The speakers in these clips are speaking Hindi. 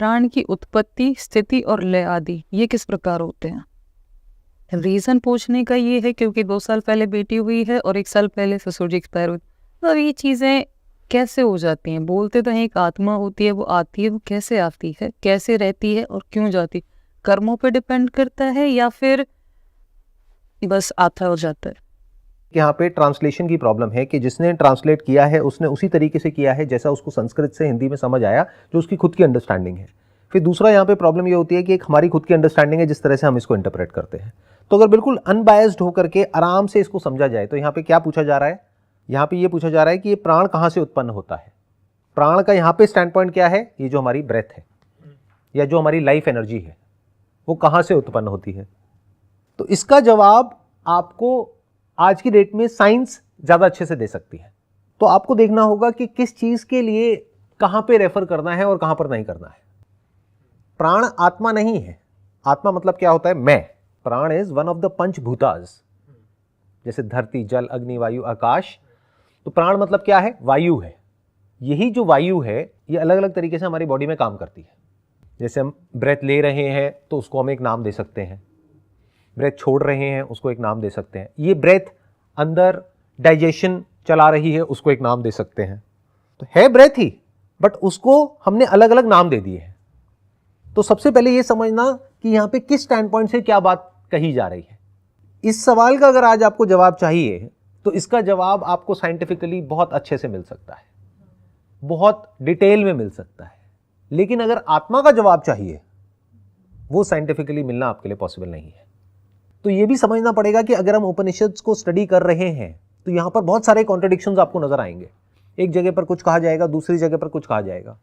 प्राण की उत्पत्ति, स्थिति और लय आदि ये किस प्रकार होते हैं? रीजन पूछने का ये है क्योंकि 2 साल पहले बेटी हुई है और 1 साल पहले ससुर जी एक्सपायर हुए। तो ये चीजें कैसे हो जाती हैं? बोलते तो हैं एक आत्मा होती है, वो आती है, वो कैसे आती है, कैसे रहती है और क्यों जाती? कर्मों पे डिपेंड करता है या फिर बस आता हो जाता है? यहाँ पे ट्रांसलेशन की प्रॉब्लम है कि जिसने ट्रांसलेट किया है उसने उसी तरीके से किया है जैसा उसको संस्कृत से हिंदी में समझ आया, जो उसकी खुद की अंडरस्टैंडिंग है। फिर दूसरा यहाँ पे प्रॉब्लम ये होती है कि एक हमारी खुद की अंडरस्टैंडिंग है जिस तरह से हम इसको इंटरप्रेट करते हैं। तो अगर बिल्कुल अनबायस्ड होकर के आराम से इसको समझा जाए तो यहाँ पे क्या पूछा जा रहा है? यहाँ पे ये पूछा जा रहा है कि ये प्राण कहाँ से उत्पन्न होता है। प्राण का यहाँ पे स्टैंड पॉइंट क्या है? ये जो हमारी ब्रेथ है या जो हमारी लाइफ एनर्जी है वो कहाँ से उत्पन्न होती है। तो इसका जवाब आपको आज की डेट में साइंस ज़्यादा अच्छे से दे सकती है। तो आपको देखना होगा कि किस चीज़ के लिए कहाँ पे रेफर करना है और कहाँ पर नहीं करना है। प्राण आत्मा नहीं है। आत्मा मतलब क्या होता है? मैं। प्राण इज वन ऑफ द पंचभूतास, जैसे धरती, जल, अग्नि, वायु, आकाश। तो प्राण मतलब क्या है? वायु है। यही जो वायु है ये अलग अलग तरीके से हमारी बॉडी में काम करती है। जैसे हम ब्रेथ ले रहे हैं तो उसको हम एक नाम दे सकते हैं, ब्रेथ छोड़ रहे हैं उसको एक नाम दे सकते हैं, ये ब्रेथ अंदर डाइजेशन चला रही है उसको एक नाम दे सकते हैं। तो है ब्रेथ ही, बट उसको हमने अलग अलग नाम दे दिए हैं। तो सबसे पहले ये समझना कि यहाँ पे किस स्टैंड पॉइंट से क्या बात कही जा रही है। इस सवाल का अगर आज आपको जवाब चाहिए तो इसका जवाब आपको साइंटिफिकली बहुत अच्छे से मिल सकता है, बहुत डिटेल में मिल सकता है। लेकिन अगर आत्मा का जवाब चाहिए वो साइंटिफिकली मिलना आपके लिए पॉसिबल नहीं है। तो ये भी समझना पड़ेगा कि अगर हम उपनिषद को स्टडी कर रहे हैं तो यहाँ पर बहुत सारे कॉन्ट्रडिक्शंस आपको नजर आएंगे। एक जगह पर कुछ कहा जाएगा, दूसरी जगह पर कुछ कहा जाएगा।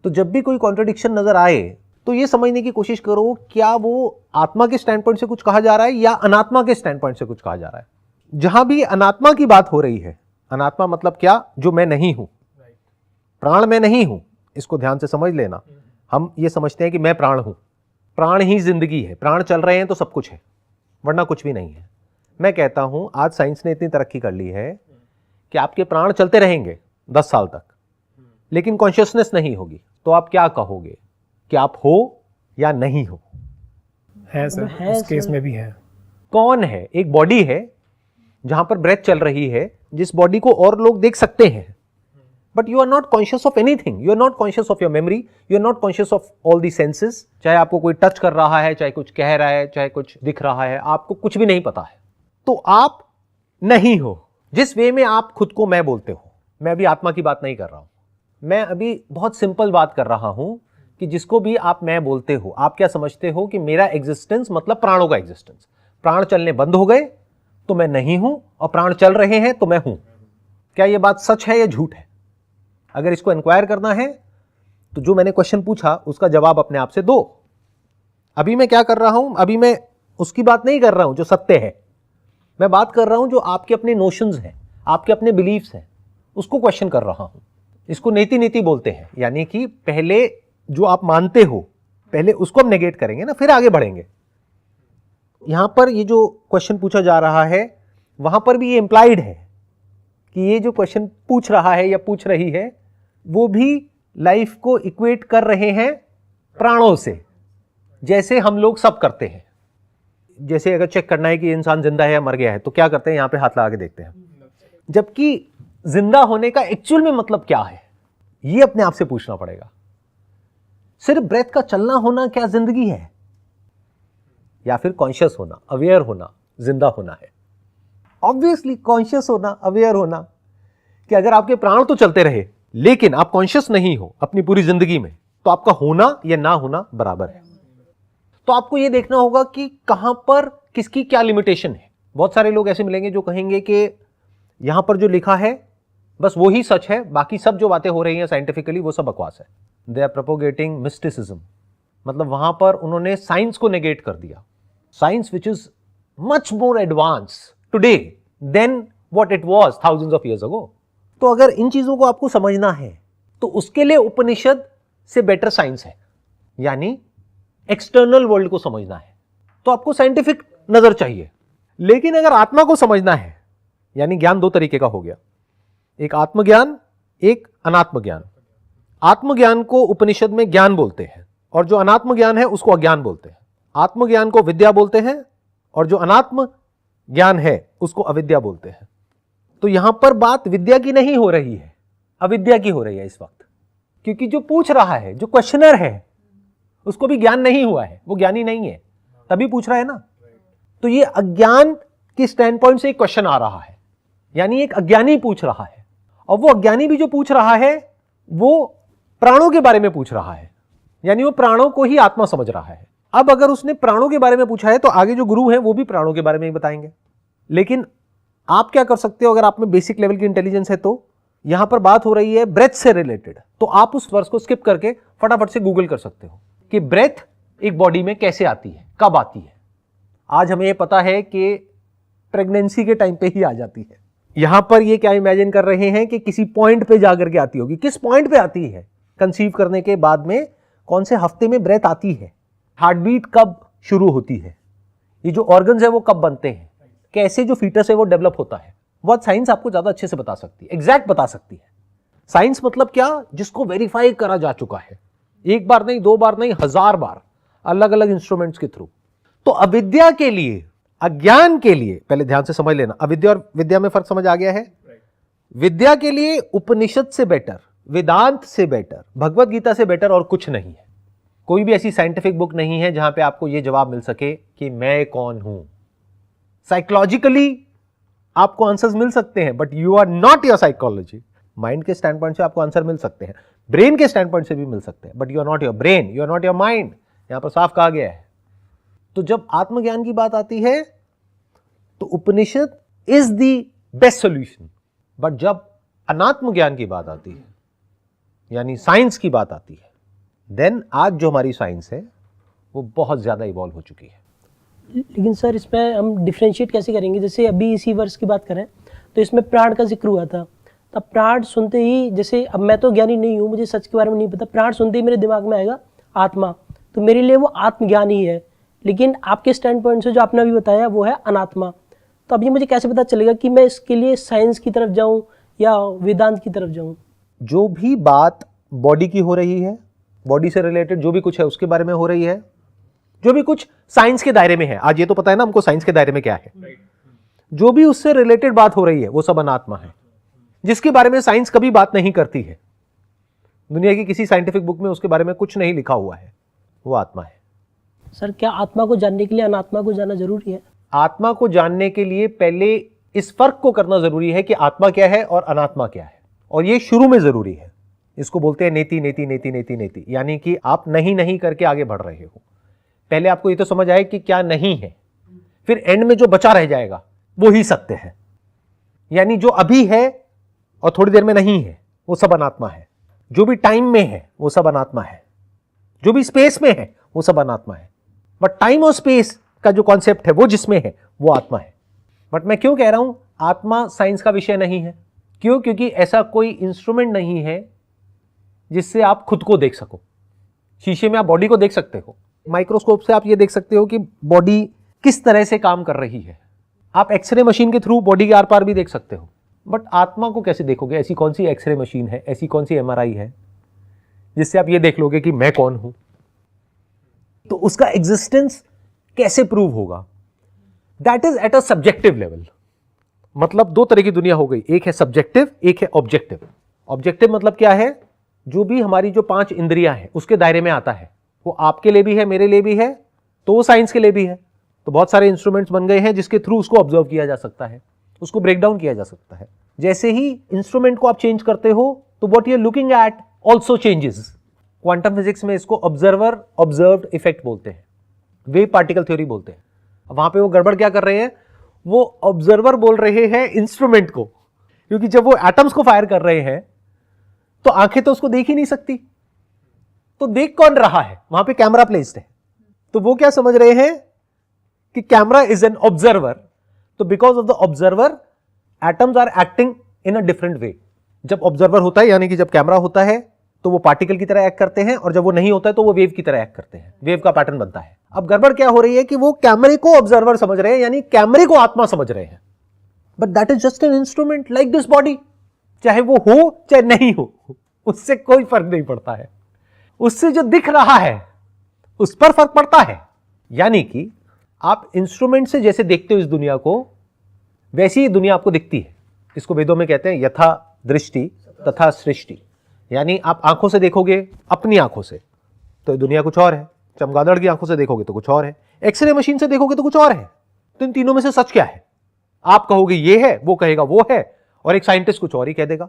तो जब भी कोई कॉन्ट्रडिक्शन नजर आए तो ये समझने की कोशिश करो क्या वो आत्मा के स्टैंड पॉइंट से कुछ कहा जा रहा है या अनात्मा के स्टैंड पॉइंट से कुछ कहा जा रहा है। जहां भी अनात्मा की बात हो रही है, अनात्मा मतलब क्या? जो मैं नहीं हूं। प्राण मैं नहीं हूं, इसको ध्यान से समझ लेना। हम ये समझते हैं कि मैं प्राण हूं, प्राण ही जिंदगी है, प्राण चल रहे हैं तो सब कुछ है, वरना कुछ भी नहीं है। मैं कहता हूं आज साइंस ने इतनी तरक्की कर ली है कि आपके प्राण चलते रहेंगे 10 साल तक, लेकिन कॉन्शियसनेस नहीं होगी। तो आप क्या कहोगे कि आप हो या नहीं हो? है सर, उस केस में भी है। कौन है? एक बॉडी है जहां पर ब्रेथ चल रही है, जिस बॉडी को और लोग देख सकते हैं, but you are not conscious of anything. You are not conscious of your memory, you are not conscious of all the senses. चाहे आपको कोई टच कर रहा है, चाहे कुछ कह रहा है, चाहे कुछ दिख रहा है, आपको कुछ भी नहीं पता है। तो आप नहीं हो। जिस वे में आप खुद को मैं बोलते हो, मैं अभी आत्मा की बात नहीं कर रहा हूं, मैं अभी बहुत सिंपल बात कर रहा हूं कि जिसको भी आप मैं बोलते हो, आप क्या समझते हो कि मेरा एग्जिस्टेंस मतलब प्राणों का एग्जिस्टेंस। प्राण चलने बंद हो गए तो मैं नहीं हूं, और प्राण चल रहे हैं तो मैं हूं। क्या यह बात सच है या झूठ है? अगर इसको इंक्वायर करना है तो जो मैंने क्वेश्चन पूछा उसका जवाब अपने आप से दो। अभी मैं क्या कर रहा हूं? अभी मैं उसकी बात नहीं कर रहा हूं जो सत्य है, मैं बात कर रहा हूं जो आपके अपने नोशंस हैं, आपके अपने बिलीफ्स हैं, उसको क्वेश्चन कर रहा हूं। इसको नीति नीति बोलते हैं, यानी कि पहले जो आप मानते हो पहले उसको हम नेगेट करेंगे ना, फिर आगे बढ़ेंगे। यहां पर ये जो क्वेश्चन पूछा जा रहा है वहां पर भी ये इंप्लाइड है कि ये जो क्वेश्चन पूछ रहा है या पूछ रही है वो भी लाइफ को इक्वेट कर रहे हैं प्राणों से, जैसे हम लोग सब करते हैं। जैसे अगर चेक करना है कि इंसान जिंदा है या मर गया है तो क्या करते हैं? यहां पे हाथ लगा के देखते हैं। जबकि जिंदा होने का एक्चुअल में मतलब क्या है ये अपने आप से पूछना पड़ेगा। सिर्फ ब्रेथ का चलना होना क्या जिंदगी है? या फिर कॉन्शियस होना, अवेयर होना जिंदा होना है? ऑब्वियसली कॉन्शियस होना, अवेयर होना। कि अगर आपके प्राण तो चलते रहे लेकिन आप कॉन्शियस नहीं हो अपनी पूरी जिंदगी में, तो आपका होना या ना होना बराबर है। तो आपको यह देखना होगा कि कहां पर किसकी क्या लिमिटेशन है। बहुत सारे लोग ऐसे मिलेंगे जो कहेंगे कि यहां पर जो लिखा है बस वो ही सच है, बाकी सब जो बातें हो रही हैं साइंटिफिकली वो सब बकवास है। दे आर प्रोपोगेटिंग मिस्टिसिज्म, मतलब वहां पर उन्होंने साइंस को नेगेट कर दिया। Science which is much more advance today than what it was thousands of years ago. तो अगर इन चीजों को आपको समझना है तो उसके लिए उपनिषद से बेटर साइंस है, यानी एक्सटर्नल वर्ल्ड को समझना है तो आपको साइंटिफिक नजर चाहिए। लेकिन अगर आत्मा को समझना है, यानी ज्ञान दो तरीके का हो गया, एक आत्मज्ञान, एक अनात्म ज्ञान। आत्मज्ञान को उपनिषद में ज्ञान बोलते हैं और जो अनात्म ज्ञान है उसको अज्ञान बोलते हैं। आत्मज्ञान को विद्या बोलते हैं और जो अनात्म ज्ञान है उसको अविद्या बोलते हैं। तो यहां पर बात विद्या की नहीं हो रही है, अविद्या की हो रही है इस वक्त, क्योंकि जो पूछ रहा है, जो क्वेश्चनर है, उसको भी ज्ञान नहीं हुआ है, वो ज्ञानी नहीं है, तभी पूछ रहा है ना। तो ये अज्ञान के स्टैंड पॉइंट से एक क्वेश्चन आ रहा है, यानी एक अज्ञानी पूछ रहा है, और वो अज्ञानी भी जो पूछ रहा है वो प्राणों के बारे में पूछ रहा है, यानी वो प्राणों को ही आत्मा समझ रहा है। अब अगर उसने प्राणों के बारे में पूछा है तो आगे जो गुरु हैं वो भी प्राणों के बारे में ही बताएंगे। लेकिन आप क्या कर सकते हो, अगर आप में बेसिक लेवल की इंटेलिजेंस है तो यहां पर बात हो रही है ब्रेथ से रिलेटेड, तो आप उस वर्स को स्किप करके फटाफट से गूगल कर सकते हो कि ब्रेथ एक बॉडी में कैसे आती है, कब आती है। आज हमें यह पता है कि प्रेगनेंसी के टाइम पे ही आ जाती है। यहां पर ये क्या इमेजिन कर रहे हैं कि किसी पॉइंट पे जाकर के आती होगी। किस पॉइंट पे आती है? कंसीव करने के बाद में कौन से हफ्ते में ब्रेथ आती है, हार्ट बीट कब शुरू होती है, ये जो ऑर्गन्स है वो कब बनते हैं, कैसे जो फीटस है वो डेवलप होता है। वो साइंस आपको ज्यादा अच्छे से बता सकती है, एग्जैक्ट बता सकती है। साइंस मतलब क्या? जिसको वेरीफाई करा जा चुका है, एक बार नहीं, दो बार नहीं, 1000 बार, अलग अलग इंस्ट्रूमेंट्स के थ्रू। तो अविद्या के लिए, अज्ञान के लिए, पहले ध्यान से समझ लेना, अविद्या और विद्या में फर्क समझ आ गया है। विद्या के लिए उपनिषद से बेटर, वेदांत से बेटर, भगवत गीता से बेटर और कुछ नहीं है। कोई भी ऐसी साइंटिफिक बुक नहीं है जहां पे आपको यह जवाब मिल सके कि मैं कौन हूं। साइकोलॉजिकली आपको आंसर्स मिल सकते हैं, but you are not your psychology. Mind के स्टैंड पॉइंट से आपको आंसर मिल सकते हैं, ब्रेन के स्टैंड पॉइंट से भी मिल सकते हैं, but you are not your brain, you are not your mind. यहां पर साफ कहा गया है। तो जब आत्मज्ञान की बात आती है तो Upanishad is the best solution, but जब अनात्म ज्ञान की बात आती है, यानी साइंस की बात आती है, देन आज जो हमारी साइंस है वो बहुत ज्यादा इवॉल्व हो चुकी है। लेकिन सर इसमें हम डिफ्रेंशिएट कैसे करेंगे? जैसे अभी इसी वर्ष की बात करें तो इसमें प्राण का जिक्र हुआ था, तब प्राण सुनते ही, जैसे अब मैं तो ज्ञानी नहीं हूँ, मुझे सच के बारे में नहीं पता, प्राण सुनते ही मेरे दिमाग में आएगा आत्मा, तो मेरे लिए वो आत्मज्ञान ही है। लेकिन आपके स्टैंड पॉइंट से जो आपने अभी बताया वो है अनात्मा। तो अब ये मुझे कैसे पता चलेगा कि मैं इसके लिए साइंस की तरफ जाऊँ या वेदांत की तरफ जाऊँ? जो भी बात बॉडी की हो रही है, बॉडी से रिलेटेड जो भी कुछ है उसके बारे में हो रही है, जो भी कुछ साइंस के दायरे में है, आज ये तो पता है ना हमको साइंस के दायरे में क्या है, जो भी उससे रिलेटेड बात हो रही है वो सब अनात्मा है। जिसके बारे में साइंस कभी बात नहीं करती है, दुनिया की किसी साइंटिफिक बुक में उसके बारे में कुछ नहीं लिखा हुआ है, वो आत्मा है। सर क्या आत्मा को जानने के लिए अनात्मा को जानना जरूरी है? आत्मा को जानने के लिए पहले इस फर्क को करना जरूरी है कि आत्मा क्या है और अनात्मा क्या है, और ये शुरू में जरूरी है। इसको बोलते हैं नेति नेति नेति नेति नेति, यानी कि आप नहीं नहीं करके आगे बढ़ रहे हो। पहले आपको ये तो समझ आए कि क्या नहीं है, फिर एंड में जो बचा रह जाएगा वो ही सत्य है। यानी जो अभी है और थोड़ी देर में नहीं है वो सब अनात्मा है, जो भी टाइम में है वो सब अनात्मा है, जो भी स्पेस में है वो सब अनात्मा है। बट टाइम और स्पेस का जो कॉन्सेप्ट है वो जिसमें है वो आत्मा है। बट मैं क्यों कह रहा हूं आत्मा साइंस का विषय नहीं है? क्यों? क्योंकि ऐसा कोई इंस्ट्रूमेंट नहीं है जिससे आप खुद को देख सको। शीशे में आप बॉडी को देख सकते हो, माइक्रोस्कोप से आप ये देख सकते हो कि बॉडी किस तरह से काम कर रही है, आप एक्सरे मशीन के थ्रू बॉडी के आर पार भी देख सकते हो। बट आत्मा को कैसे देखोगे? ऐसी कौन सी एक्सरे मशीन है, ऐसी कौन सी एमआरआई है जिससे आप ये देख लोगे कि मैं कौन हूं? तो उसका एग्जिस्टेंस कैसे प्रूव होगा? That is at a subjective level. मतलब दो तरह की दुनिया हो गई, एक है सब्जेक्टिव, एक है ऑब्जेक्टिव। ऑब्जेक्टिव मतलब क्या है? जो भी हमारी जो 5 इंद्रियां हैं उसके दायरे में आता है, वो आपके लिए भी है, मेरे लिए भी है, तो वो साइंस के लिए भी है। तो बहुत सारे इंस्ट्रूमेंट्स बन गए हैं जिसके थ्रू उसको ऑब्जर्व किया जा सकता है, उसको ब्रेक डाउन किया जा सकता है। जैसे ही इंस्ट्रूमेंट को आप चेंज करते हो तो what you are looking at also changes. Quantum physics में इसको ऑब्जर्वर ऑब्जर्व्ड इफेक्ट बोलते हैं, वेव पार्टिकल थ्योरी बोलते हैं। अब वहां पे वो गड़बड़ क्या कर रहे हैं? वो ऑब्जर्वर बोल रहे हैं इंस्ट्रूमेंट को, क्योंकि जब वो एटम्स को फायर कर रहे हैं तो आंखें तो उसको देख ही नहीं सकती, तो देख कौन रहा है? वहां पे कैमरा प्लेस्ड है, तो वो क्या समझ रहे हैं कि कैमरा इज एन ऑब्जर्वर। तो because of the observer atoms are acting in a different way. जब ऑब्जर्वर होता है, यानी कि जब कैमरा होता है, तो वो पार्टिकल की तरह एक्ट करते हैं, और जब वो नहीं होता है तो वो वेव की तरह एक्ट करते हैं, वेव का पैटर्न बनता है। अब गड़बड़ क्या हो रही है कि वो कैमरे को ऑब्जर्वर समझ रहे हैं, यानी कैमरे को आत्मा समझ रहे हैं। But that is just an instrument like this body, चाहे वो हो चाहे नहीं हो। उससे कोई फर्क नहीं पड़ता है। उससे जो दिख रहा है उस पर फर्क पड़ता है। यानी कि आप इंस्ट्रूमेंट से जैसे देखते हो इस दुनिया को, वैसी ही दुनिया आपको दिखती है। इसको वेदों में कहते हैं यथा दृष्टि तथा सृष्टि। यानी आप आंखों से देखोगे अपनी आंखों से तो ये दुनिया कुछ और है, चमगादड़ की आंखों से देखोगे तो कुछ और है, एक्सरे मशीन से देखोगे तो कुछ और है। तो इन तीनों में से सच क्या है? आप कहोगे ये है, वो कहेगा वो है, और एक साइंटिस्ट कुछ और ही कह देगा।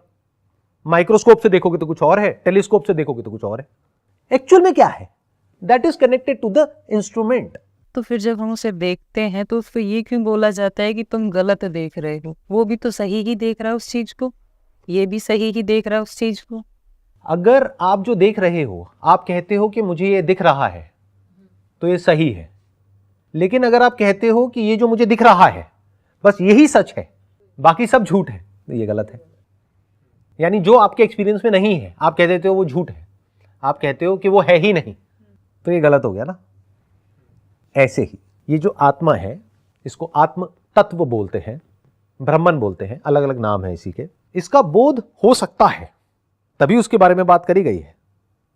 माइक्रोस्कोप से देखोगे तो कुछ और है, टेलीस्कोप से देखोगे तो कुछ और है। एक्चुअल में क्या है? That is connected to the instrument. तो फिर जब हम उसे देखते हैं तो फिर ये क्यों बोला जाता है कि तुम गलत देख रहे हो? वो भी तो सही ही देख रहा है उस चीज को, ये भी सही ही देख रहा है उस चीज को। अगर आप जो देख रहे हो, आप कहते हो कि मुझे ये दिख रहा है तो ये सही है, लेकिन अगर आप कहते हो कि ये जो मुझे दिख रहा है बस यही सच है, बाकी सब झूठ है, तो ये गलत है। यानी जो आपके एक्सपीरियंस में नहीं है आप कह देते हो वो झूठ है, आप कहते हो कि वो है ही नहीं, तो ये गलत हो गया ना। ऐसे ही ये जो आत्मा है इसको आत्म तत्व बोलते हैं, ब्रह्मन बोलते हैं, अलग अलग नाम है इसी के। इसका बोध हो सकता है, तभी उसके बारे में बात करी गई है।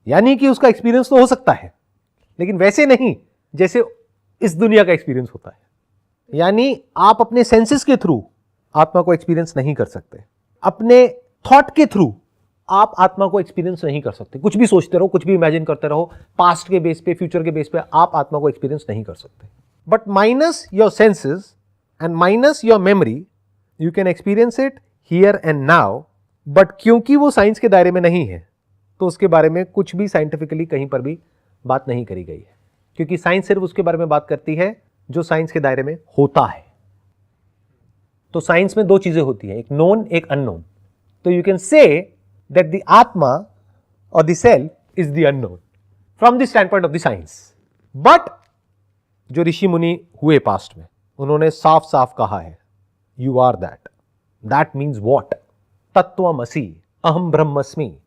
यानी कि उसका एक्सपीरियंस तो हो सकता है, लेकिन वैसे नहीं जैसे इस दुनिया का एक्सपीरियंस होता है। यानी आप अपने सेंसेस के थ्रू आत्मा को एक्सपीरियंस नहीं कर सकते, अपने थॉट के थ्रू आप आत्मा को एक्सपीरियंस नहीं कर सकते। कुछ भी सोचते रहो, कुछ भी इमेजिन करते रहो, पास्ट के बेस पे, फ्यूचर के बेस पे, आप आत्मा को एक्सपीरियंस नहीं कर सकते। But minus your senses and minus your memory you can experience it here and now. But क्योंकि वो साइंस के दायरे में नहीं है तो उसके बारे में कुछ भी साइंटिफिकली कहीं पर भी बात नहीं करी गई है, क्योंकि साइंस सिर्फ उसके बारे में बात करती है जो साइंस के दायरे में होता है। तो साइंस में दो चीजें होती हैं, एक नोन एक अननोन। तो you can say that the आत्मा और the self is the unknown from the stand point of the science. But जो ऋषि मुनि हुए पास्ट में, उन्होंने साफ साफ कहा है you are that. That means what? तत्वमसि, अहम ब्रह्मस्मि।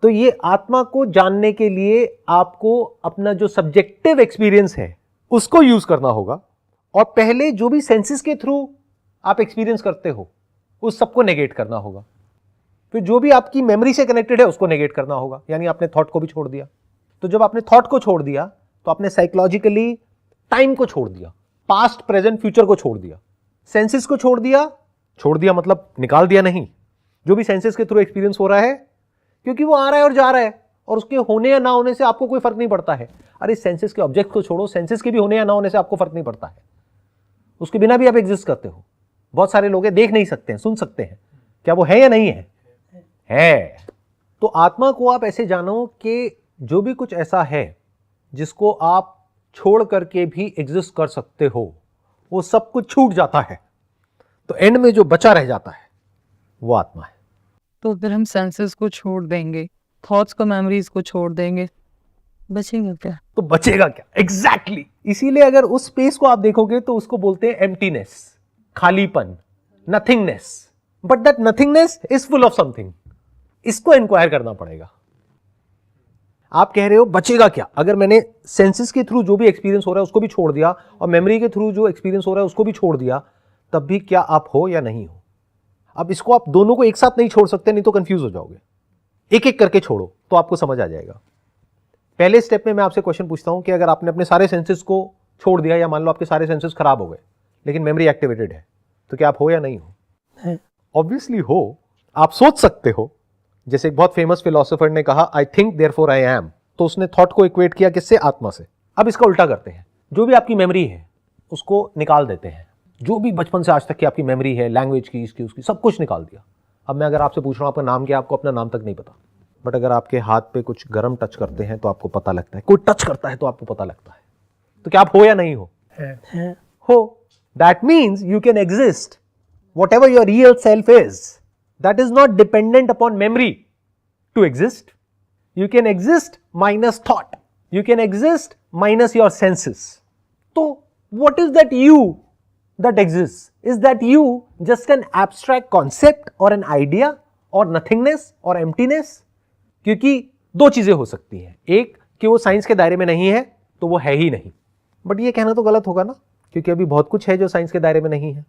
तो ये आत्मा को जानने के लिए आपको अपना जो सब्जेक्टिव एक्सपीरियंस है उसको यूज करना होगा, और पहले जो भी सेंसेस के थ्रू आप एक्सपीरियंस करते हो उस सबको नेगेट करना होगा। फिर जो भी आपकी मेमोरी से कनेक्टेड है उसको नेगेट करना होगा, यानी आपने थॉट को भी छोड़ दिया। तो जब आपने थॉट को छोड़ दिया तो आपने साइकोलॉजिकली टाइम को छोड़ दिया, पास्ट प्रेजेंट फ्यूचर को छोड़ दिया, सेंसेस को छोड़ दिया मतलब निकाल दिया नहीं। जो भी सेंसेस के थ्रू एक्सपीरियंस हो रहा है, क्योंकि वो आ रहा है और जा रहा है, और उसके होने या ना होने से आपको कोई फर्क नहीं पड़ता है। अरे सेंसेस के ऑब्जेक्ट को छोड़ो, सेंसेस के भी होने या ना होने से आपको फर्क नहीं पड़ता है, उसके बिना भी आप एग्जिस्ट करते हो। बहुत सारे लोग देख नहीं सकते हैं, सुन सकते हैं, क्या वो है या नहीं है? है। तो आत्मा को आप ऐसे जानो कि जो भी कुछ ऐसा है जिसको आप छोड़ करके भी एग्जिस्ट कर सकते हो, वो सब कुछ छूट जाता है, तो एंड में जो बचा रह जाता है वो आत्मा है। तो फिर हम सेंसेस को छोड़ देंगे, थॉट्स को, मेमोरीज को छोड़ देंगे, बचेगा क्या? तो बचेगा क्या? एग्जैक्टली इसीलिए अगर उस स्पेस को आप देखोगे तो उसको बोलते हैं एम्प्टीनेस, खालीपन, nothingness. But that nothingness is full of something. इसको इंक्वायर करना पड़ेगा। आप कह रहे हो बचेगा क्या? अगर मैंने सेंसेस के थ्रू जो भी एक्सपीरियंस हो रहा है उसको भी छोड़ दिया, और मेमोरी के थ्रू जो एक्सपीरियंस हो रहा है उसको भी छोड़ दिया, तब भी क्या आप हो या नहीं हो? अब इसको आप दोनों को एक साथ नहीं छोड़ सकते, नहीं तो कंफ्यूज हो जाओगे। एक एक करके छोड़ो तो आपको समझ आ जाएगा। पहले स्टेप में मैं आपसे क्वेश्चन पूछता हूं कि अगर आपने अपने सारे सेंसेस को छोड़ दिया, या मान लो आपके सारे सेंसेस खराब हो गए लेकिन मेमोरी एक्टिवेटेड है, तो क्या आप हो या नहीं हो? ऑब्वियसली हो। आप सोच सकते हो, जैसे एक बहुत फेमस फिलोसोफर ने कहा I think therefore I am, तो उसने थॉट को इक्वेट किया किससे? आत्मा से। अब इसका उल्टा करते हैं, जो भी आपकी मेमोरी है उसको निकाल देते हैं। जो भी बचपन से आज तक की आपकी मेमोरी है, लैंग्वेज की, इसकी उसकी, सब कुछ निकाल दिया। अब मैं अगर आपसे पूछ रहा हूं आपका नाम क्या, आपको अपना नाम तक नहीं पता। बट अगर आपके हाथ पे कुछ गर्म टच करते हैं तो आपको पता लगता है, कोई टच करता है तो आपको पता लगता है। तो क्या आप हो या नहीं हो? हो। That means you can exist whatever your real self is. That is not dependent upon memory to exist. You can exist minus thought. You can exist minus your senses. So what is that you that exists? Is that you just an abstract concept or an idea or nothingness or emptiness? क्योंकि दो चीजें हो सकती हैं, एक कि वो साइंस के दायरे में नहीं है तो वो है ही नहीं। बट ये कहना तो गलत होगा ना, क्योंकि अभी बहुत कुछ है जो साइंस के दायरे में नहीं है।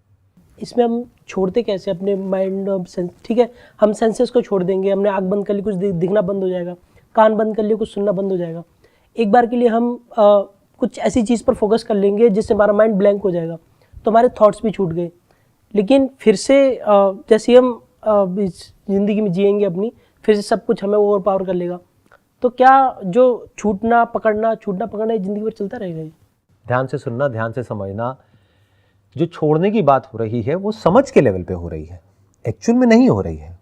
इसमें हम छोड़ते कैसे अपने माइंड और सेंस? ठीक है, हम सेंसेस को छोड़ देंगे, हमने आँख बंद कर ली, कुछ दिखना बंद हो जाएगा, कान बंद कर लिए, कुछ सुनना बंद हो जाएगा। एक बार के लिए हम कुछ ऐसी चीज़ पर फोकस कर लेंगे जिससे हमारा माइंड ब्लैंक हो जाएगा, तो हमारे थॉट्स भी छूट गए। लेकिन फिर से जैसे हम इस ज़िंदगी में जिएंगे अपनी, फिर से सब कुछ हमें ओवर पावर कर लेगा। तो क्या जो छूटना पकड़ना ये ज़िंदगी भर चलता रहेगा? ये ध्यान से सुनना, ध्यान से समझना। जो छोड़ने की बात हो रही है वो समझ के लेवल पे हो रही है, एक्चुअल में नहीं हो रही है।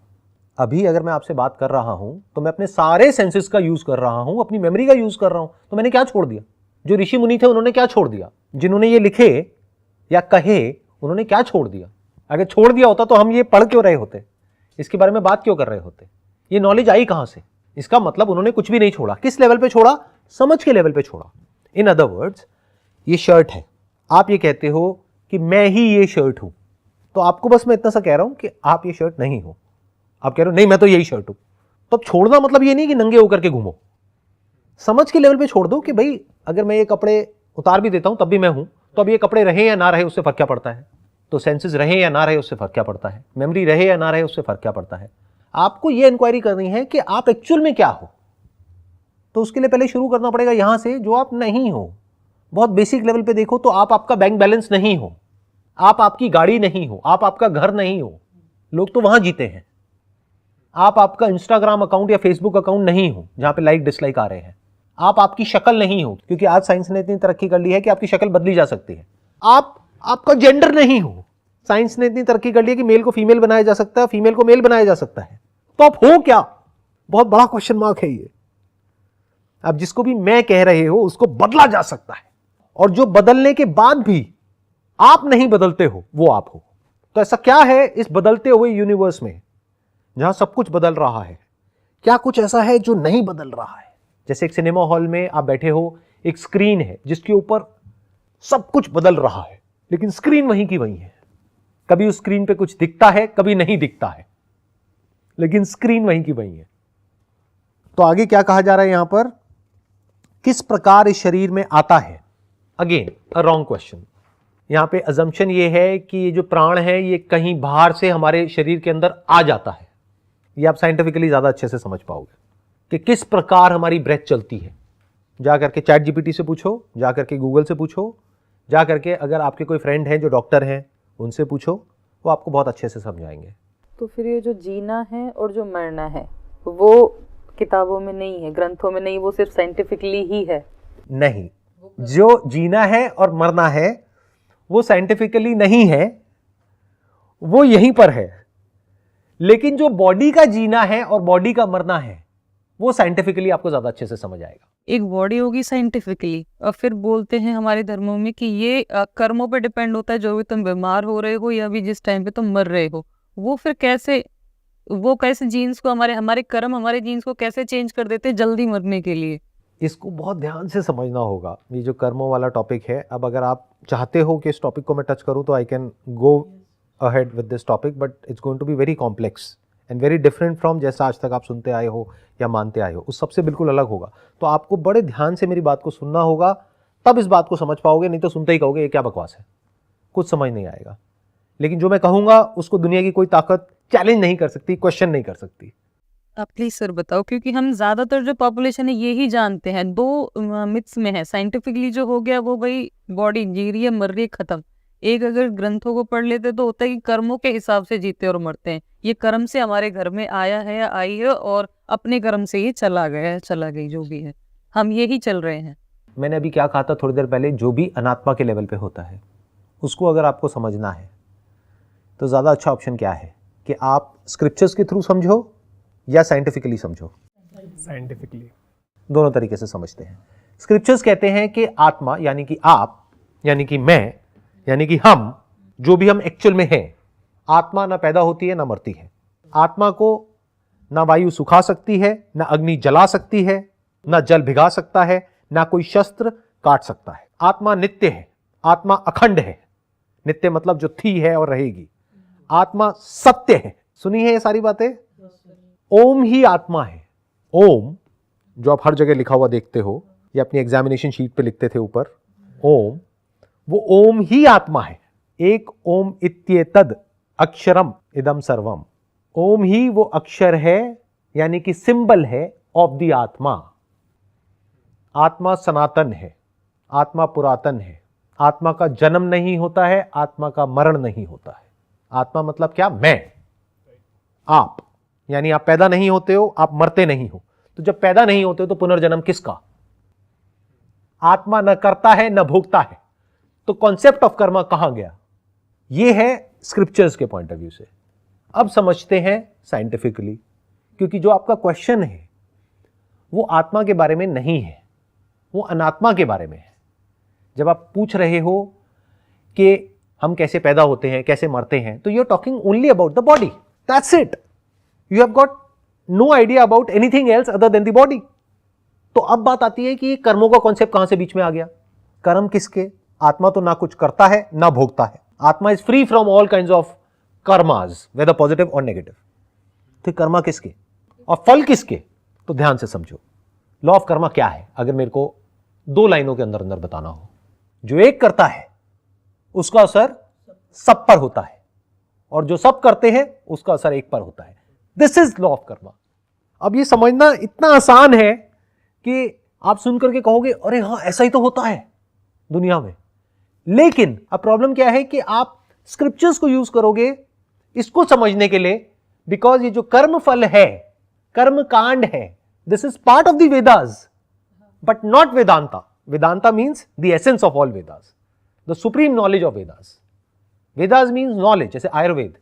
अभी अगर मैं आपसे बात कर रहा हूं तो मैं अपने सारे सेंसेस का यूज कर रहा हूं, अपनी मेमोरी का यूज कर रहा हूं, तो मैंने क्या छोड़ दिया? जो ऋषि मुनि थे उन्होंने क्या छोड़ दिया? जिन्होंने ये लिखे या कहे उन्होंने क्या छोड़ दिया? अगर छोड़ दिया होता तो हम ये पढ़ क्यों रहे होते, इसके बारे में बात क्यों कर रहे होते? ये नॉलेज आई कहां से? इसका मतलब उन्होंने कुछ भी नहीं छोड़ा। किस लेवल पे छोड़ा? समझ के लेवल पे छोड़ा। इन अदर वर्ड्स, ये शर्ट है, आप ये कहते हो कि मैं ही ये शर्ट हूं, तो आपको बस मैं इतना सा कह रहा हूं कि आप ये शर्ट नहीं हो। आप कह रहे हो नहीं मैं तो यही शर्ट हूं, तो अब छोड़ना मतलब ये नहीं कि नंगे होकर के घूमो। समझ के लेवल पे छोड़ दो कि भाई अगर मैं ये कपड़े उतार भी देता हूं तब भी मैं हूं, तो अब ये कपड़े रहे या ना रहे उससे फर्क क्या पड़ता है? तो सेंसेस रहे या ना रहे उससे फर्क क्या पड़ता है? मेमोरी रहे या ना रहे उससे फर्क क्या पड़ता है? आपको ये इंक्वायरी करनी है कि आप एक्चुअल में क्या हो। तो उसके लिए पहले शुरू करना पड़ेगा यहां से, जो आप नहीं हो। बहुत बेसिक लेवल पे देखो तो आप आपका बैंक बैलेंस नहीं हो, आप आपकी गाड़ी नहीं हो, आप आपका घर नहीं हो। लोग तो वहां जीते हैं। आप आपका इंस्टाग्राम अकाउंट या फेसबुक अकाउंट नहीं हो जहां पे लाइक डिसलाइक आ रहे हैं। आप आपकी शक्ल नहीं हो, क्योंकि आज साइंस ने इतनी तरक्की कर ली है कि आपकी शक्ल बदली जा सकती है। आप आपका जेंडर नहीं हो, साइंस ने इतनी तरक्की कर ली है कि मेल को फीमेल बनाया जा सकता है, फीमेल को मेल बनाया जा सकता है। तो आप हो क्या? बहुत बड़ा क्वेश्चन मार्क है ये। अब जिसको भी मैं कह रहे हो उसको बदला जा सकता है, और जो बदलने के बाद भी आप नहीं बदलते हो वो आप हो। तो ऐसा क्या है इस बदलते हुए यूनिवर्स में जहां सब कुछ बदल रहा है? क्या कुछ ऐसा है जो नहीं बदल रहा है? जैसे एक सिनेमा हॉल में आप बैठे हो, एक स्क्रीन है जिसके ऊपर सब कुछ बदल रहा है, लेकिन स्क्रीन वहीं की वहीं है। कभी उस स्क्रीन पे कुछ दिखता है, कभी नहीं दिखता है, लेकिन स्क्रीन वहीं की वहीं है। तो आगे क्या कहा जा रहा है यहां पर? किस प्रकार इस शरीर में आता है? Again a wrong question. यहां पे अजम्पशन ये है कि ये जो प्राण है ये कहीं बाहर से हमारे शरीर के अंदर आ जाता है। ये आप साइंटिफिकली ज्यादा अच्छे से समझ पाओगे कि किस प्रकार हमारी ब्रेथ चलती है। जा करके चैट जीपीटी से पूछो, जा करके गूगल से पूछो, जा करके अगर आपके कोई फ्रेंड हैं जो डॉक्टर हैं उनसे पूछो, वो आपको बहुत अच्छे से समझाएंगे। तो फिर ये जो जीना है और जो मरना है वो किताबों में नहीं है, ग्रंथों में नहीं, वो सिर्फ साइंटिफिकली ही है? नहीं, जो जीना है और मरना है वो साइंटिफिकली नहीं है, वो यहीं पर है। लेकिन जो बॉडी का जीना है और बॉडी का मरना है वो साइंटिफिकली आपको ज्यादा अच्छे से समझ आएगा। एक बॉडी होगी साइंटिफिकली, और फिर बोलते हैं हमारे धर्मों में कि ये कर्मों पे डिपेंड होता है, जो भी तुम बीमार हो रहे हो या अभी जिस टाइम पे तुम मर रहे हो, वो फिर कैसे, वो कैसे जीन्स को, हमारे कर्म हमारे जीन्स को कैसे चेंज कर देते हैं जल्दी मरने के लिए? इसको बहुत ध्यान से समझना होगा। ये जो कर्मों वाला टॉपिक है, अब अगर आप चाहते हो कि इस टॉपिक को मैं टच करूं तो I can go ahead with this topic, but it's going to be very complex and very different from जैसा आज तक आप सुनते आए हो या मानते आए हो, उस सबसे बिल्कुल अलग होगा। तो आपको बड़े ध्यान से मेरी बात को सुनना होगा, तब इस बात को समझ पाओगे, नहीं तो सुनते ही कहोगे ये क्या बकवास है, कुछ समझ नहीं आएगा। लेकिन जो मैं कहूँगा उसको दुनिया की कोई ताकत चैलेंज नहीं कर सकती, क्वेश्चन नहीं कर सकती। आप प्लीज सर बताओ, क्योंकि हम ज्यादातर जो पॉपुलेशन है ये ही जानते हैं। दो मिथ्स में है, साइंटिफिकली जो हो गया वो भाई बॉडी जी रही है मर रही है खत्म। एक अगर ग्रंथों को पढ़ लेते तो होता है कि कर्मों के हिसाब से जीते और मरते हैं। ये कर्म से हमारे घर में आया है या आई है, और अपने कर्म से ये चला गया है, चला गई, जो भी है हम यही चल रहे हैं। मैंने अभी क्या कहा था थोड़ी देर पहले, जो भी अनात्मा के लेवल पे होता है उसको अगर आपको समझना है तो ज़्यादा अच्छा ऑप्शन क्या है कि आप स्क्रिप्चर्स के थ्रू समझो या साइंटिफिकली समझो। साइंटिफिकली दोनों तरीके से समझते हैं। स्क्रिप्चर्स कहते हैं कि आत्मा यानी कि आप, यानी कि मैं, यानी कि हम, जो भी हम एक्चुअल में हैं, आत्मा ना पैदा होती है ना मरती है। आत्मा को ना वायु सुखा सकती है, ना अग्नि जला सकती है, ना जल भिगा सकता है, ना कोई शस्त्र काट सकता है। आत्मा नित्य है, आत्मा अखंड है। नित्य मतलब जो थी है और रहेगी। आत्मा सत्य है। सुनी है ये सारी बातें? ओम ही आत्मा है। ओम जो आप हर जगह लिखा हुआ देखते हो या अपनी एग्जामिनेशन शीट पे लिखते थे ऊपर, ओम, वो ओम ही आत्मा है। एक ओम इत्येतद अक्षरम इदम सर्वम। ओम ही वो अक्षर है, यानी कि सिंबल है ऑफ द आत्मा। आत्मा सनातन है, आत्मा पुरातन है, आत्मा का जन्म नहीं होता है, आत्मा का मरण नहीं होता है। आत्मा मतलब क्या? मैं, आप, यानी आप पैदा नहीं होते हो, आप मरते नहीं हो। तो जब पैदा नहीं होते हो तो पुनर्जन्म किसका? आत्मा न करता है न भोगता है। तो कॉन्सेप्ट ऑफ कर्मा कहां गया? यह है स्क्रिप्चर्स के पॉइंट ऑफ व्यू से। अब समझते हैं साइंटिफिकली, क्योंकि जो आपका क्वेश्चन है वो आत्मा के बारे में नहीं है, वो अनात्मा के बारे में है। जब आप पूछ रहे हो कि हम कैसे पैदा होते हैं, कैसे मरते हैं, तो you are talking only about the body, that's it. You have got no idea about anything else other than the body. तो अब बात आती है कि कर्मों का कॉन्सेप्ट कहां से बीच में आ गया? कर्म किसके? आत्मा तो ना कुछ करता है ना भोगता है। Atma is free from all kinds of karmas, whether positive or negative. तो कर्मा किसके और फल किसके? तो ध्यान से समझो, लॉ ऑफ कर्मा क्या है अगर मेरे को 2 लाइनों के अंदर अंदर बताना हो। जो एक करता है उसका असर सब पर होता है, और जो सब करते हैं उसका असर एक पर होता है। This is law of Karma. अब ये समझना इतना आसान है कि आप सुनकर के कहोगे अरे हां ऐसा ही तो होता है दुनिया में। लेकिन अब प्रॉब्लम क्या है कि आप स्क्रिप्चर्स को यूज करोगे इसको समझने के लिए, बिकॉज ये जो कर्म फल है, कर्म कांड है, this is part of the Vedas but not Vedanta. Vedanta means the essence of all Vedas, the supreme knowledge of Vedas. Vedas means knowledge, जैसे Ayurveda,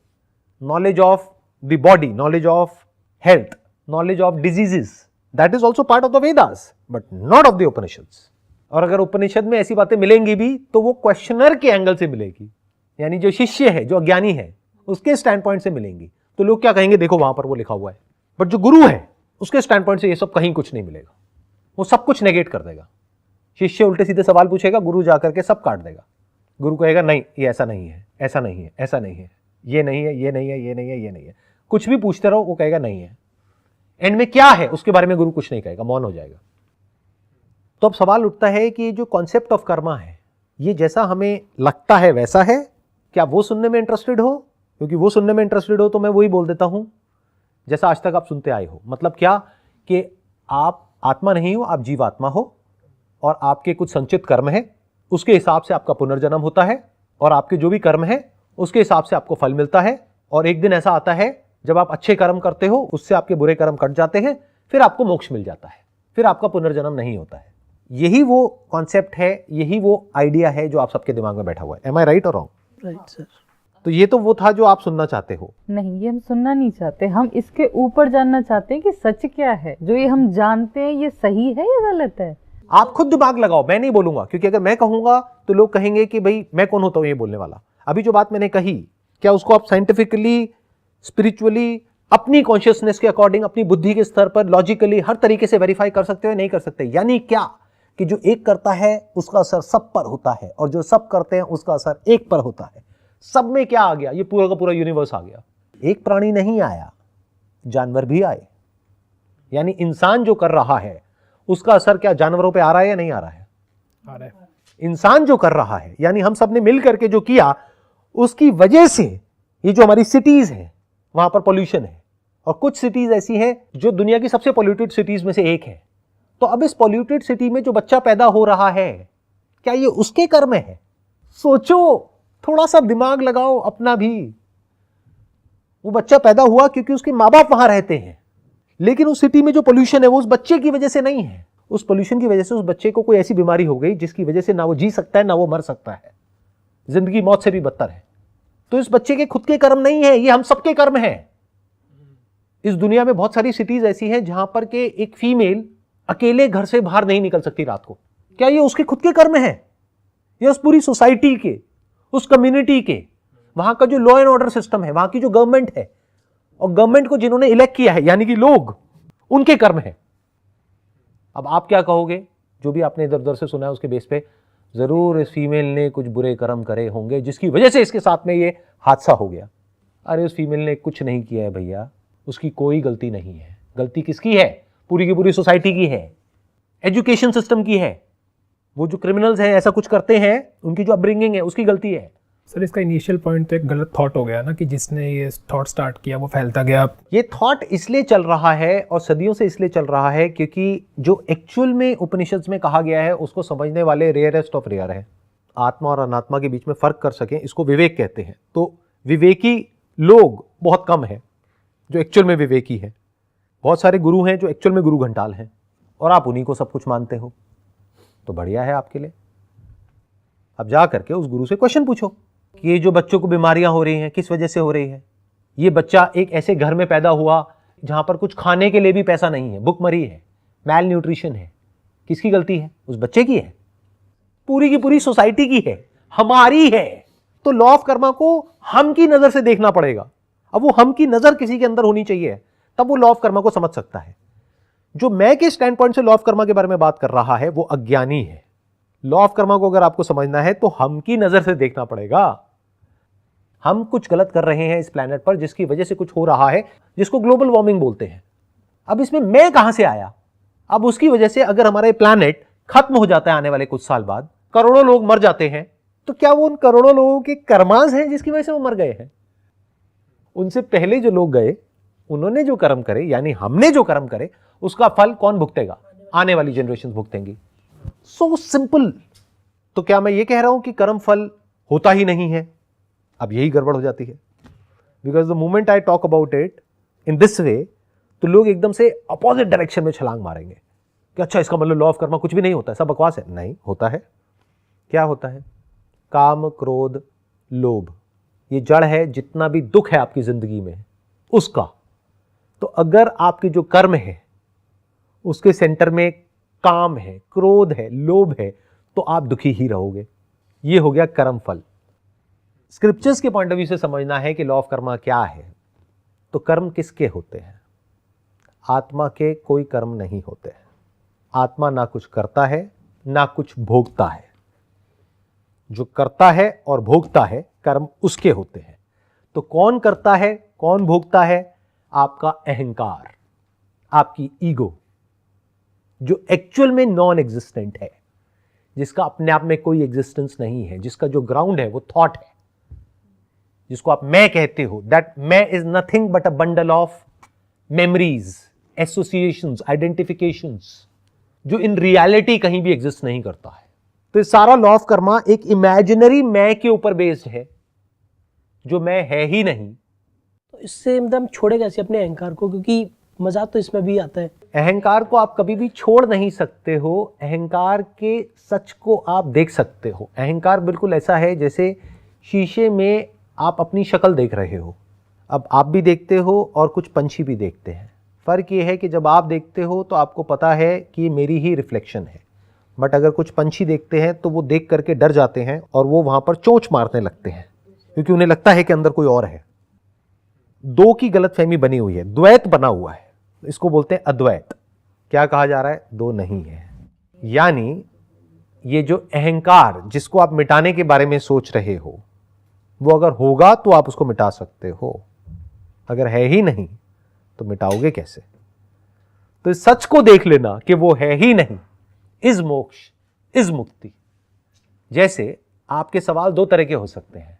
knowledge of the body, knowledge of health, knowledge of diseases, that is also part of the Vedas but not of the Upanishads. और अगर उपनिषद में ऐसी बातें मिलेंगी भी तो वो क्वेश्चनर के एंगल से मिलेगी, यानी जो शिष्य है, जो अज्ञानी है, उसके स्टैंड पॉइंट से मिलेंगी। तो लोग क्या कहेंगे, देखो वहां पर वो लिखा हुआ है। बट जो गुरु है उसके स्टैंड पॉइंट से ये सब कहीं कुछ नहीं मिलेगा, वो सब कुछ नेगेट कर देगा। शिष्य उल्टे सीधे सवाल पूछेगा, गुरु जाकर के सब काट देगा। गुरु कहेगा नहीं ये ऐसा नहीं है, ऐसा नहीं है, ऐसा नहीं है, ये नहीं है, ये नहीं है, ये नहीं है, ये नहीं है। कुछ भी पूछते रहो वो कहेगा नहीं है। एंड में क्या है उसके बारे में गुरु कुछ नहीं कहेगा, मौन हो जाएगा। तो अब सवाल उठता है कि जो कॉन्सेप्ट ऑफ कर्मा है ये जैसा हमें लगता है वैसा है? क्या वो सुनने में इंटरेस्टेड हो? क्योंकि वो सुनने में इंटरेस्टेड हो तो मैं वही बोल देता हूं जैसा आज तक आप सुनते आए हो। मतलब क्या कि आप आत्मा नहीं हो, आप जीवात्मा हो, और आपके कुछ संचित कर्म है, उसके हिसाब से आपका पुनर्जन्म होता है, और आपके जो भी कर्म है उसके हिसाब से आपको फल मिलता है। और एक दिन ऐसा आता है जब आप अच्छे कर्म करते हो, उससे आपके बुरे कर्म कट जाते हैं, फिर आपको मोक्ष मिल जाता है, फिर आपका पुनर्जन्म नहीं होता है। यही वो कॉन्सेप्ट है, यही वो आइडिया है जो आप सबके दिमाग में बैठा हुआ है। एम आई राइट और रॉन्ग? Right sir. तो ये तो वो था जो आप सुनना चाहते हो। नहीं, ये हम सुनना नहीं चाहते, हम इसके ऊपर जानना चाहते हैं कि सच क्या है। जो ये हम जानते हैं ये सही है या गलत है? आप खुद दिमाग लगाओ, मैं नहीं बोलूंगा, क्योंकि अगर मैं कहूंगा तो लोग कहेंगे कि भाई मैं कौन होता हूं ये बोलने वाला। अभी जो बात मैंने कही, क्या उसको आप साइंटिफिकली, स्पिरिचुअली, अपनी कॉन्शियसनेस के अकॉर्डिंग, अपनी बुद्धि के स्तर पर, लॉजिकली, हर तरीके से वेरीफाई कर सकते हो? नहीं कर सकते। यानी क्या कि जो एक करता है उसका असर सब पर होता है, और जो सब करते हैं उसका असर एक पर होता है। सब में क्या आ गया? ये पूरा का पूरा यूनिवर्स आ गया। एक प्राणी नहीं आया, जानवर भी आए। यानी इंसान जो कर रहा है उसका असर क्या जानवरों पे आ रहा है या नहीं आ रहा है? आ रहा है। इंसान जो कर रहा है, यानी हम सब ने मिल करके जो किया, उसकी वजह से ये जो हमारी सिटीज है वहां पर पोल्यूशन है, और कुछ सिटीज ऐसी हैं जो दुनिया की सबसे पोल्यूटेड सिटीज में से एक है। तो अब इस पोल्यूटेड सिटी में जो बच्चा पैदा हो रहा है, क्या ये उसके कर्म है? सोचो, थोड़ा सा दिमाग लगाओ अपना भी। वो बच्चा पैदा हुआ क्योंकि उसके माँ बाप वहां रहते हैं, लेकिन उस सिटी में जो पोल्यूशन है वो उस बच्चे की वजह से नहीं है। उस पोल्यूशन की वजह से उस बच्चे को कोई ऐसी बीमारी हो गई जिसकी वजह से ना वो जी सकता है ना वो मर सकता है, जिंदगी मौत से भी बदतर है। तो इस बच्चे के खुद के कर्म नहीं है, ये हम सबके कर्म है। इस दुनिया में बहुत सारी सिटीज ऐसी हैं जहां पर के एक फीमेल अकेले घर से बाहर नहीं निकल सकती रात को। क्या ये उसके खुद के कर्म है? या उस पूरी सोसाइटी के, उस कम्युनिटी के, वहां का जो लॉ एंड ऑर्डर सिस्टम है, वहां की जो गवर्नमेंट है, और गवर्नमेंट को जिन्होंने इलेक्ट किया है यानी कि लोग, उनके कर्म है? अब आप क्या कहोगे? जो भी आपने इधर उधर से सुना है उसके बेस पे, जरूर इस फीमेल ने कुछ बुरे कर्म करे होंगे जिसकी वजह से इसके साथ में ये हादसा हो गया। अरे उस फीमेल ने कुछ नहीं किया है भैया, उसकी कोई गलती नहीं है। गलती किसकी है? पूरी की पूरी सोसाइटी की है, एजुकेशन सिस्टम की है। वो जो क्रिमिनल्स हैं, ऐसा कुछ करते हैं, उनकी जो अपब्रिंगिंग है उसकी गलती है। सर इसका इनिशियल पॉइंट तो एक गलत थॉट हो गया ना, कि जिसने ये थॉट स्टार्ट किया वो फैलता गया। ये थॉट इसलिए चल रहा है और सदियों से इसलिए चल रहा है क्योंकि जो एक्चुअल में उपनिषद में कहा गया है उसको समझने वाले रेयरेस्ट ऑफ रेयर है। आत्मा और अनात्मा के बीच में फर्क कर सकें, इसको विवेक कहते हैं। तो विवेकी लोग बहुत कम हैं जो एक्चुअल में विवेकी है। बहुत सारे गुरु हैं जो एक्चुअल में गुरु घंटाल हैं और आप उन्हीं को सब कुछ मानते हो, तो बढ़िया है आपके लिए। अब जा करके उस गुरु से क्वेश्चन पूछो कि ये जो बच्चों को बीमारियां हो रही हैं किस वजह से हो रही है। ये बच्चा एक ऐसे घर में पैदा हुआ जहां पर कुछ खाने के लिए भी पैसा नहीं है, भुखमरी है, मैल न्यूट्रिशन है, किसकी गलती है? उस बच्चे की है, पूरी की पूरी सोसाइटी की है, हमारी है। तो लॉ ऑफ कर्मा को हम की नजर से देखना पड़ेगा। अब वो हम की नजर किसी के अंदर होनी चाहिए, तब वो लॉ ऑफ कर्मा को समझ सकता है। जो मैं के स्टैंड पॉइंट से लॉ ऑफ कर्मा के बारे में बात कर रहा है वो अज्ञानी है। लॉ ऑफ कर्मा को अगर आपको समझना है तो हम की नजर से देखना पड़ेगा। हम कुछ गलत कर रहे हैं इस प्लेनेट पर जिसकी वजह से कुछ हो रहा है, जिसको ग्लोबल वार्मिंग बोलते हैं। अब इसमें मैं कहां से आया? अब उसकी वजह से अगर हमारा प्लेनेट खत्म हो जाता है आने वाले कुछ साल बाद, करोड़ों लोग मर जाते हैं, तो क्या वो उन करोड़ों लोगों के कर्मांश हैं जिसकी वजह से वो मर गए हैं? उनसे पहले जो लोग गए उन्होंने जो कर्म करे, यानी हमने जो कर्म करे, उसका फल कौन भुगतेगा? आने वाली जनरेशन भुगतेंगी। So simple. तो क्या मैं ये कह रहा हूं कि कर्म फल होता ही नहीं है? अब यही गड़बड़ हो जाती है। Because the moment I talk about it in this way, तो लोग एकदम से अपोजिट डायरेक्शन में छलांग मारेंगे कि अच्छा इसका मतलब लॉ ऑफ कर्मा कुछ भी नहीं होता है, सब बकवास है। नहीं होता है। क्या होता है? काम, क्रोध, लोभ, ये जड़ है जितना भी दुख है आपकी जिंदगी में उसका। तो अगर आपके जो कर्म है उसके सेंटर में काम है, क्रोध है, लोभ है, तो आप दुखी ही रहोगे। ये हो गया कर्म फल। स्क्रिप्चर्स के पॉइंट ऑफ व्यू से समझना है कि लॉ ऑफ कर्मा क्या है। तो कर्म किसके होते हैं? आत्मा के कोई कर्म नहीं होते हैं। आत्मा ना कुछ करता है ना कुछ भोगता है। जो करता है और भोगता है कर्म उसके होते हैं। तो कौन करता है, कौन भोगता है? आपका अहंकार, आपकी ईगो, जो एक्चुअल में नॉन एग्जिस्टेंट है, जिसका अपने आप में कोई एग्जिस्टेंस नहीं है, जिसका जो ग्राउंड है वो थॉट है, जिसको आप मैं कहते हो। दैट मैं is nothing but a bundle of memories, associations, identifications, जो इन रियलिटी कहीं भी एग्जिस्ट नहीं करता है। तो सारा लॉ ऑफ कर्मा एक इमेजिनरी मैं के ऊपर बेस्ड है, जो मैं है ही नहीं। तो इससे मतलब हम छोड़े कैसे अपने अहंकार को, क्योंकि मजाक तो इसमें भी आता है। अहंकार को आप कभी भी छोड़ नहीं सकते हो। अहंकार के सच को आप देख सकते हो। अहंकार बिल्कुल ऐसा है जैसे शीशे में आप अपनी शक्ल देख रहे हो। अब आप भी देखते हो और कुछ पंछी भी देखते हैं। फ़र्क ये है कि जब आप देखते हो तो आपको पता है कि ये मेरी ही रिफ्लेक्शन है, बट अगर कुछ पंछी देखते हैं तो वो देख करके डर जाते हैं और वो वहाँ पर चोंच मारने लगते हैं, क्योंकि उन्हें लगता है कि अंदर कोई और है। दो की गलतफहमी बनी हुई है, द्वैत बना हुआ है, इसको बोलते हैं अद्वैत। क्या कहा जा रहा है? दो नहीं है। यानी ये जो अहंकार जिसको आप मिटाने के बारे में सोच रहे हो, वो अगर होगा तो आप उसको मिटा सकते हो, अगर है ही नहीं तो मिटाओगे कैसे? तो इस सच को देख लेना कि वो है ही नहीं, इज मोक्ष, इज मुक्ति। जैसे आपके सवाल दो तरह के हो सकते हैं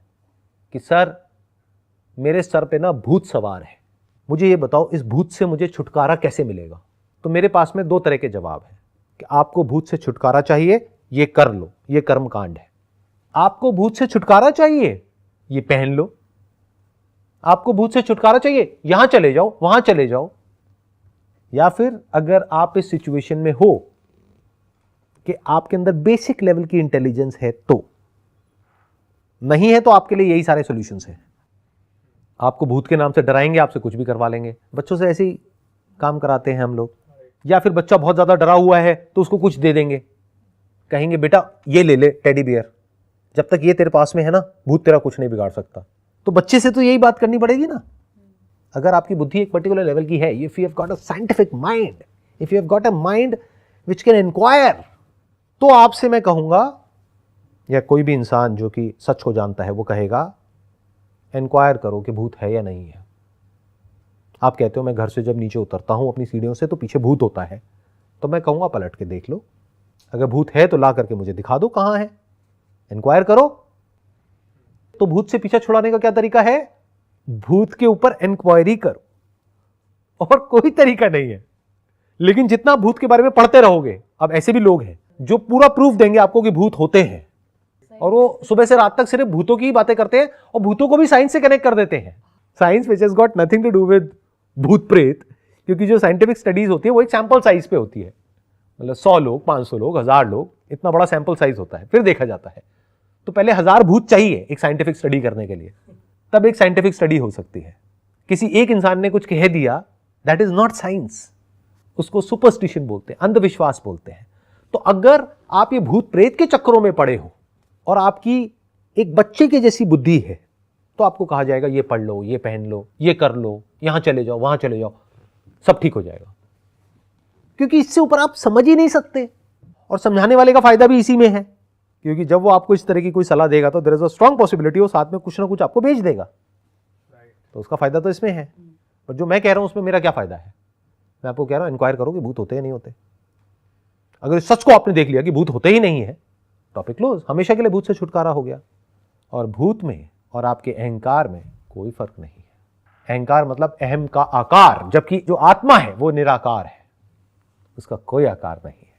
कि सर मेरे सर पे ना भूत सवार है, मुझे ये बताओ इस भूत से मुझे छुटकारा कैसे मिलेगा? तो मेरे पास में दो तरह के जवाब हैं कि आपको भूत से छुटकारा चाहिए, ये कर लो, ये कर्म कांड है। आपको भूत से छुटकारा चाहिए, ये पहन लो। आपको भूत से छुटकारा चाहिए, यहां चले जाओ, वहां चले जाओ। या फिर अगर आप इस सिचुएशन में हो कि आपके अंदर बेसिक लेवल की इंटेलिजेंस है, तो नहीं है तो आपके लिए यही सारे सॉल्यूशंस हैं। आपको भूत के नाम से डराएंगे, आपसे कुछ भी करवा लेंगे। बच्चों से ऐसे ही काम कराते हैं हम लोग। या फिर बच्चा बहुत ज्यादा डरा हुआ है तो उसको कुछ दे देंगे, कहेंगे बेटा ये ले ले टेडी बियर, जब तक ये तेरे पास में है ना भूत तेरा कुछ नहीं बिगाड़ सकता। तो बच्चे से तो यही बात करनी पड़ेगी ना। अगर आपकी बुद्धि एक पर्टिकुलर लेवल की है, if you have got a scientific mind, if you have got a mind which can inquire, तो आपसे मैं कहूंगा, या कोई भी इंसान जो कि सच को जानता है वो कहेगा इंक्वायर करो कि भूत है या नहीं है। आप कहते हो मैं घर से जब नीचे उतरता हूं अपनी सीढ़ियों से तो पीछे भूत होता है, तो मैं कहूंगा पलट के देख लो, अगर भूत है तो ला करके मुझे दिखा दो कहां है, इंक्वायर करो। तो भूत से पीछा छुड़ाने का क्या तरीका है? भूत के ऊपर इंक्वायरी करो, और कोई तरीका नहीं है। लेकिन जितना भूत के बारे में पढ़ते रहोगे, अब ऐसे भी लोग हैं जो पूरा प्रूफ देंगे आपको कि भूत होते हैं, और वो सुबह से रात तक सिर्फ भूतों की ही बातें करते हैं, और भूतों को भी साइंस से कनेक्ट कर देते हैं। Science which has got nothing to do with bhoot pret, क्योंकि जो साइंटिफिक स्टडीज होती है वो एक सैंपल साइज पे होती है, मतलब 100 लोग, 500 लोग, 1000 लोग, इतना बड़ा सैंपल साइज होता है, फिर देखा जाता है। तो पहले 1000 भूत चाहिए एक साइंटिफिक स्टडी करने के लिए, तब एक साइंटिफिक स्टडी हो सकती है। किसी एक इंसान ने कुछ कह दिया, दैट इज नॉट साइंस, उसको सुपरस्टिशन बोलते हैं, अंधविश्वास बोलते हैं। तो अगर आप ये भूत प्रेत के चक्करों में पड़े हो और आपकी एक बच्चे की जैसी बुद्धि है, तो आपको कहा जाएगा ये पढ़ लो, ये पहन लो, ये कर लो, यहां चले जाओ, वहां चले जाओ, सब ठीक हो जाएगा। क्योंकि इससे ऊपर आप समझ ही नहीं सकते, और समझाने वाले का फायदा भी इसी में है, क्योंकि जब वो आपको इस तरह की कोई सलाह देगा तो there is a strong possibility वो साथ में कुछ ना कुछ आपको भेज देगा, तो उसका फायदा तो इसमें है। पर जो मैं कह रहा हूं उसमें मेरा क्या फायदा है? मैं आपको कह रहा हूं इंक्वायर करो कि भूत होते हैं नहीं होते। अगर इस सच को आपने देख लिया कि भूत होते ही नहीं है, टॉपिक क्लोज, हमेशा के लिए भूत से छुटकारा हो गया। और भूत में और आपके अहंकार में कोई फर्क नहीं है। अहंकार मतलब अहम का आकार, जबकि जो आत्मा है वो निराकार है, उसका कोई आकार नहीं है।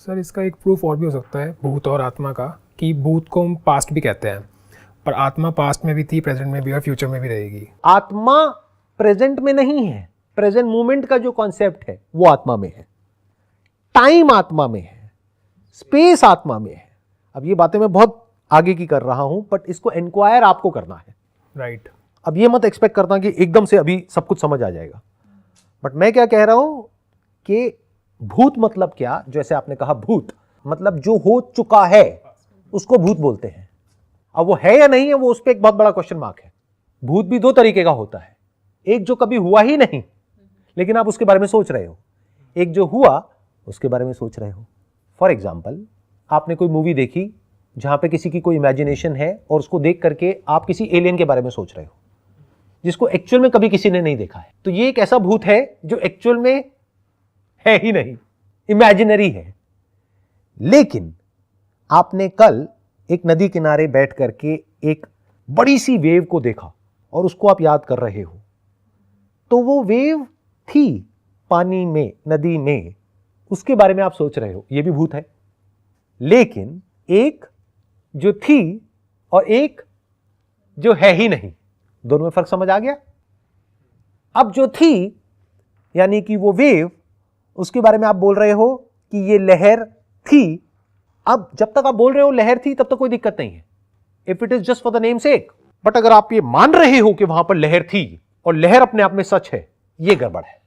सर इसका एक प्रूफ और भी हो सकता है भूत और आत्मा का, कि भूत को हम पास्ट भी कहते हैं, पर आत्मा पास्ट में भी थी, प्रेजेंट में भी और फ्यूचर में भी रहेगी। आत्मा प्रेजेंट में नहीं है, प्रेजेंट मोमेंट का जो कॉन्सेप्ट है वो आत्मा में है, टाइम आत्मा में है, स्पेस आत्मा में है। अब ये बातें मैं बहुत आगे की कर रहा हूं, बट इसको इंक्वायर आपको करना है। राइट। अब ये मत एक्सपेक्ट करना कि एकदम से अभी सब कुछ समझ आ जाएगा। बट मैं क्या कह रहा हूं कि भूत मतलब क्या, जैसे आपने कहा भूत मतलब जो हो चुका है उसको भूत बोलते हैं। अब वो है या नहीं है, वो उस पर एक बहुत बड़ा क्वेश्चन मार्क है। भूत भी दो तरीके का होता है, एक जो कभी हुआ ही नहीं लेकिन आप उसके बारे में सोच रहे हो, एक जो हुआ उसके बारे में सोच रहे हो। फॉर एग्जाम्पल, आपने कोई मूवी देखी जहां पे किसी की कोई इमेजिनेशन है और उसको देख करके आप किसी एलियन के बारे में सोच रहे हो जिसको एक्चुअल में कभी किसी ने नहीं देखा है, तो ये एक ऐसा भूत है जो एक्चुअल में है ही नहीं, इमेजिनरी है। लेकिन आपने कल एक नदी किनारे बैठ करके एक बड़ी सी वेव को देखा और उसको आप याद कर रहे हो, तो वो वेव थी पानी में, नदी में, उसके बारे में आप सोच रहे हो, ये भी भूत है। लेकिन एक जो थी और एक जो है ही नहीं, दोनों में फर्क समझ आ गया? अब जो थी यानी कि वो वेव, उसके बारे में आप बोल रहे हो कि ये लहर थी। अब जब तक आप बोल रहे हो लहर थी तब तक कोई दिक्कत नहीं है, if it is just for the name sec. But अगर आप ये मान रहे हो कि वहां पर लहर थी और लहर अपने आप में सच है, ये गड़बड़ है।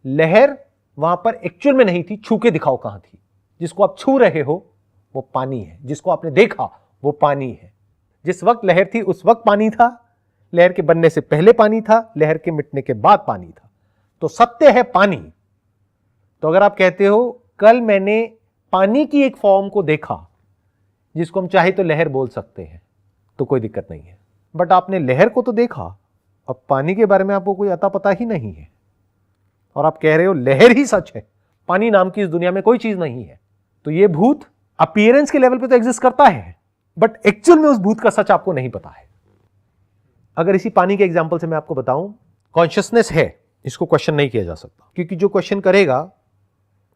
लहर वहां पर एक्चुअल में नहीं थी, छू के दिखाओ कहां थी। जिसको आप छू रहे हो वो पानी है, जिसको आपने देखा वो पानी है। जिस वक्त लहर थी उस वक्त पानी था, लहर के बनने से पहले पानी था, लहर के मिटने के बाद पानी था। तो सत्य है पानी। तो अगर आप कहते हो कल मैंने पानी की एक फॉर्म को देखा जिसको हम चाहे तो लहर बोल सकते हैं, तो कोई दिक्कत नहीं है। बट आपने लहर को तो देखा, अब पानी के बारे में आपको कोई अता पता ही नहीं है, और आप कह रहे हो लहर ही सच है, पानी नाम की इस दुनिया में कोई चीज नहीं है। तो ये भूत अपीयरेंस के लेवल पे तो एग्जिस्ट करता है, बट एक्चुअल में उस भूत का सच आपको नहीं पता है। अगर इसी पानी के एग्जांपल से मैं आपको बताऊं, कॉन्शियसनेस है, इसको क्वेश्चन नहीं किया जा सकता, क्योंकि जो क्वेश्चन करेगा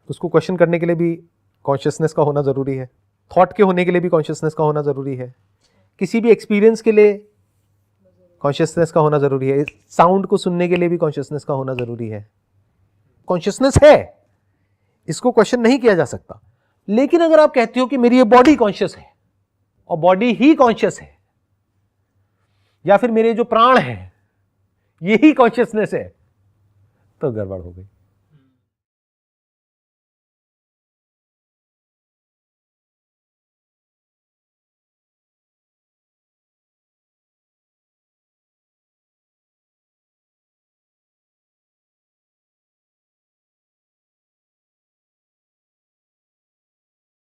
उसको क्वेश्चन करने के लिए भी कॉन्शियसनेस का होना जरूरी है, थॉट के होने के लिए भी कॉन्शियसनेस का होना जरूरी है, किसी भी एक्सपीरियंस के लिए कॉन्शियसनेस का होना जरूरी है, साउंड को सुनने के लिए भी कॉन्शियसनेस का होना जरूरी है। कॉन्शियसनेस है, इसको क्वेश्चन नहीं किया जा सकता। लेकिन अगर आप कहते हो कि मेरी ये बॉडी कॉन्शियस है और बॉडी ही कॉन्शियस है, या फिर मेरे जो प्राण हैं यही कॉन्शियसनेस है, तो गड़बड़ हो गई।